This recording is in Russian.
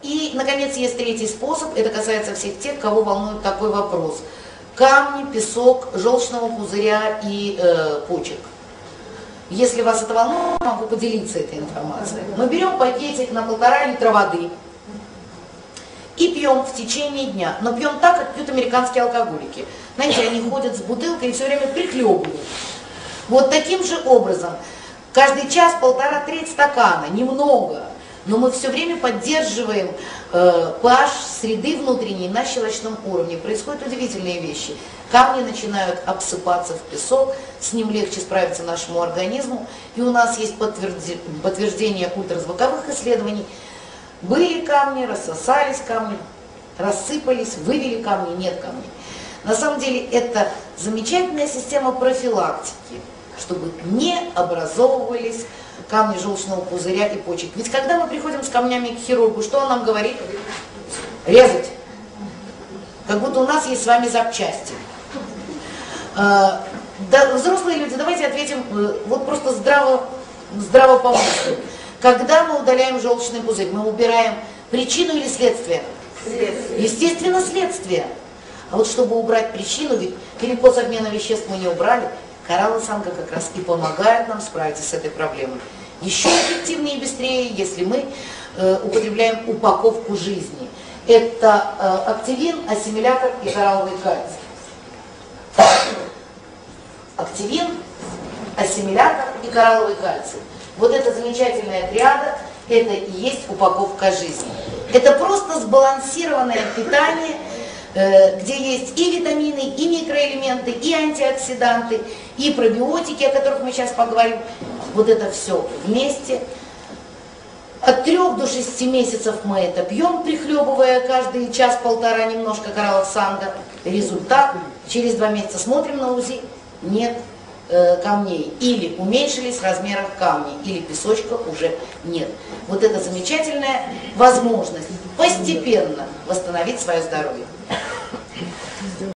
И, наконец, есть третий способ, это касается всех тех, кого волнует такой вопрос. Камни, песок, желчного пузыря и почек. Если вас это волнует, могу поделиться этой информацией. Мы берем пакетик на 1,5 литра воды и пьем в течение дня. Но пьем так, как пьют американские алкоголики. Знаете, они ходят с бутылкой и все время прихлебывают. Вот таким же образом, каждый час 1,5-треть стакана, немного. Но мы все время поддерживаем pH среды внутренней на щелочном уровне. Происходят удивительные вещи. Камни начинают обсыпаться в песок, с ним легче справиться нашему организму. И у нас есть подтверждение ультразвуковых исследований. Были камни, рассосались камни, рассыпались, вывели камни, нет камней. На самом деле это замечательная система профилактики, чтобы не образовывались камни желчного пузыря и почек. Ведь когда мы приходим с камнями к хирургу, что он нам говорит? Резать. Как будто у нас есть с вами запчасти. Да, взрослые люди, давайте ответим вот просто здраво помыслим. Когда мы удаляем желчный пузырь, мы убираем причину или следствие? Следствие. Естественно, следствие. А вот чтобы убрать причину, ведь перекос обмена веществ мы не убрали, коралловая санга как раз и помогает нам справиться с этой проблемой. Еще эффективнее и быстрее, если мы употребляем упаковку жизни. Это активин, ассимилятор и коралловый кальций. Активин, ассимилятор и коралловый кальций. Вот эта замечательная триада, это и есть упаковка жизни. Это просто сбалансированное питание, где есть и витамины, и микроэлементы, и антиоксиданты, и пробиотики, о которых мы сейчас поговорим. Вот это все вместе. От 3 до 6 месяцев мы это пьем, прихлебывая каждый час-полтора немножко кораллов санга. Результат: через 2 месяца смотрим на УЗИ, нет камней. Или уменьшились в размерах камни, или песочка уже нет. Вот это замечательная возможность постепенно восстановить свое здоровье.